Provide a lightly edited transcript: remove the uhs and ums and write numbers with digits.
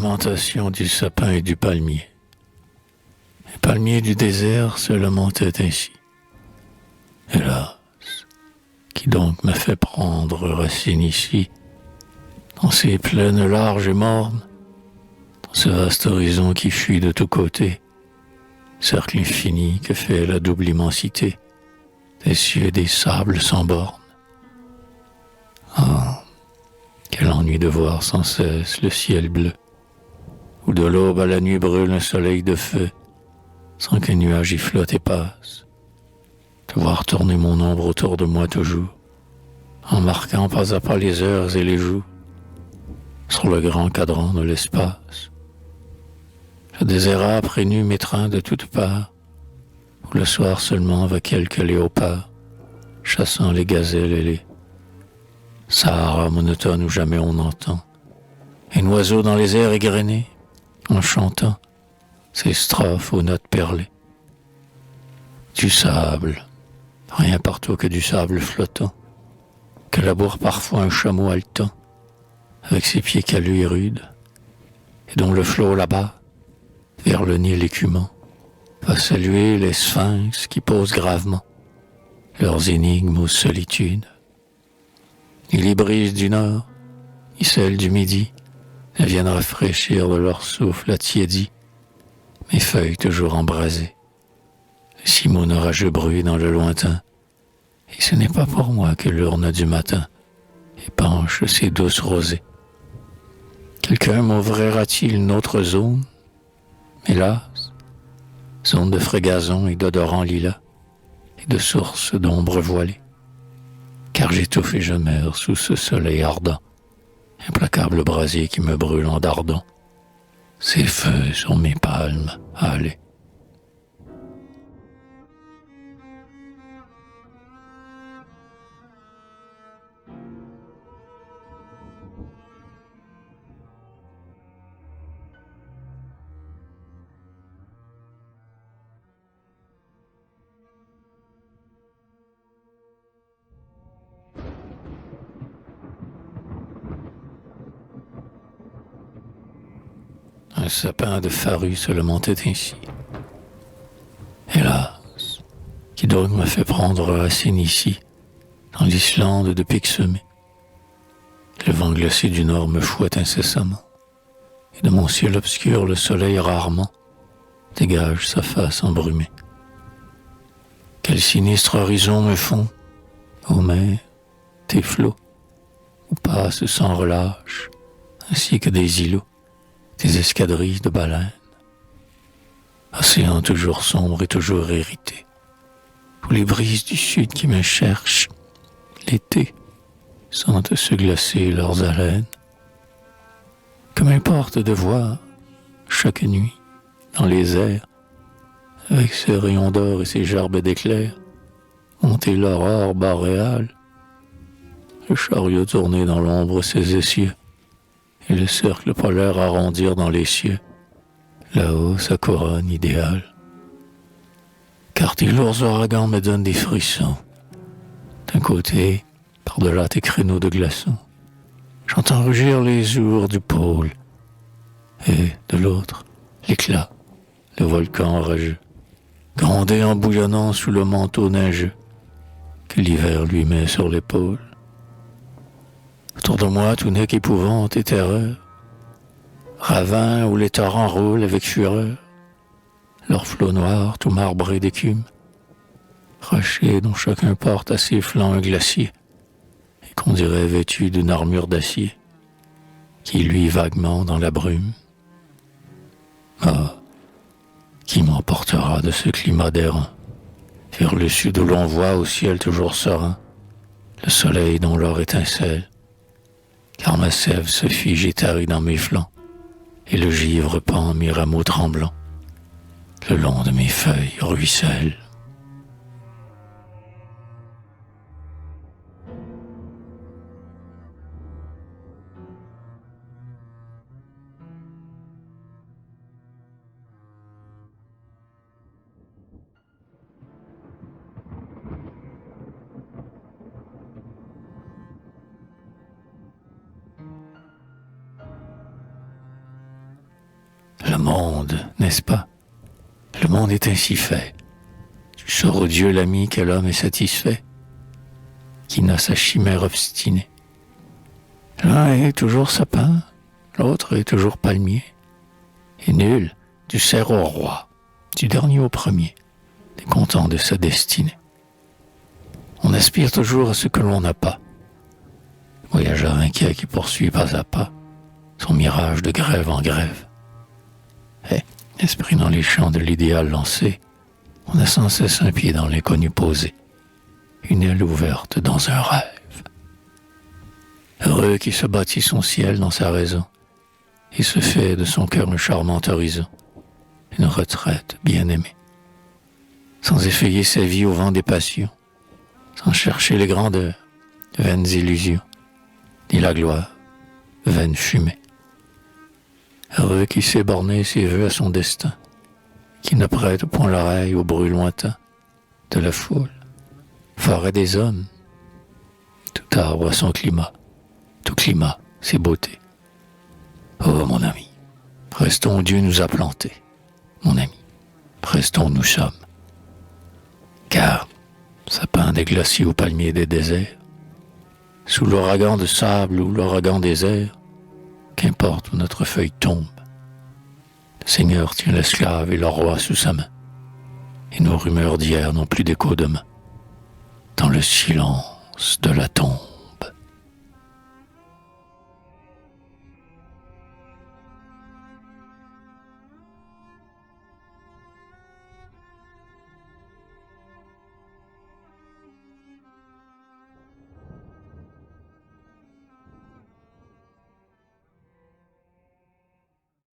lamentation du sapin et du palmier. Les palmiers du désert se lamentaient ainsi. Hélas, qui donc m'a fait prendre racine ici, dans ces plaines larges et mornes, dans ce vaste horizon qui fuit de tous côtés, cercle infini que fait la double immensité, des cieux et des sables sans bornes. Ah, quel ennui de voir sans cesse le ciel bleu, où de l'aube à la nuit brûle un soleil de feu, sans qu'un nuage y flotte et passe. De voir tourner mon ombre autour de moi toujours, en marquant pas à pas les heures et les jours, sur le grand cadran de l'espace. Le désert âpre et nu m'étreint de toutes parts, où le soir seulement va quelques léopards, chassant les gazelles et les Sahara monotone où jamais on entend un oiseau dans les airs égrenés, en chantant ses strophes aux notes perlées. Du sable, rien partout que du sable flottant, que laboure parfois un chameau haletant, avec ses pieds calus et rudes, et dont le flot là-bas, vers le Nil écumant, va saluer les sphinx qui posent gravement leurs énigmes aux solitudes. Et les brises du nord, et celles du midi, elles viennent rafraîchir de leur souffle attiédi mes feuilles toujours embrasées. Le cimoun orageux bruit dans le lointain, et ce n'est pas pour moi que l'urne du matin épanche ses douces rosées. Quelqu'un m'ouvrira-t-il une autre zone? Hélas, zone de frais gazon et d'odorants lilas, et de sources d'ombre voilées. Car j'étouffe et je meurs sous ce soleil ardent, implacable brasier qui me brûle en dardant ses feux sur mes palmes. Allez. Un sapin de Faru se lamentait ainsi. Hélas, qui donc m'a fait prendre racine ici, dans l'Islande de Pixemé. Le vent glacé du nord me fouette incessamment, et de mon ciel obscur le soleil rarement dégage sa face embrumée. Quel sinistre horizon me font, ô mer, tes flots, où passent sans relâche, ainsi que des îlots, des escadrilles de baleines. Océan toujours sombre et toujours irrité, où les brises du sud qui me cherchent, l'été, sentent se glacer leurs haleines. Que m'importe de voir, chaque nuit, dans les airs, avec ses rayons d'or et ses gerbes d'éclairs, monter l'aurore boréale, le chariot tourner dans l'ombre ses essieux, et le cercle polaire arrondir dans les cieux, là-haut sa couronne idéale. Car tes lourds ouragans me donnent des frissons. D'un côté, par-delà tes créneaux de glaçons, j'entends rugir les ours du pôle, et de l'autre, l'éclat, le volcan orageux, grondé en bouillonnant sous le manteau neigeux que l'hiver lui met sur l'épaule. Autour de moi, tout n'est qu'épouvante et terreur, ravin où les torrents roulent avec fureur, leurs flots noirs tout marbrés d'écume, rochers dont chacun porte à ses flancs un glacier, et qu'on dirait vêtu d'une armure d'acier, qui luit vaguement dans la brume. Ah, qui m'emportera de ce climat d'airain, vers le sud où l'on voit au ciel toujours serein, le soleil dont l'or étincelle, car ma sève se fige et tarit dans mes flancs, et le givre pend mes rameaux tremblants, le long de mes feuilles ruisselle. monde, n'est-ce pas? Le monde est ainsi fait. Tu sors au Dieu l'ami que l'homme est satisfait, qui n'a sa chimère obstinée. L'un est toujours sapin, l'autre est toujours palmier, et nul, du cerf au roi, du dernier au premier, n'est content de sa destinée. On aspire toujours à ce que l'on n'a pas, voyageur inquiet qui poursuit pas à pas son mirage de grève en grève. Et, esprit dans les champs de l'idéal lancé, on a sans cesse un pied dans l'inconnu posé, une aile ouverte dans un rêve. Heureux qui se bâtit son ciel dans sa raison, et se fait de son cœur un charmant horizon, une retraite bien-aimée, sans effeuiller sa vie au vent des passions, sans chercher les grandeurs, vaines illusions, ni la gloire, vaine fumée. Heureux qui sait borner ses vœux à son destin, qui ne prête point l'oreille au bruit lointain de la foule, forêt des hommes. Tout arbre a son climat, tout climat ses beautés. Oh mon ami, restons où Dieu nous a plantés. Mon ami, restons où nous sommes. Car, sapin des glaciers ou palmiers des déserts, sous l'ouragan de sable ou l'ouragan des airs, qu'importe où notre feuille tombe, le Seigneur tient l'esclave et le roi sous sa main, et nos rumeurs d'hier n'ont plus d'écho demain, dans le silence de la tombe.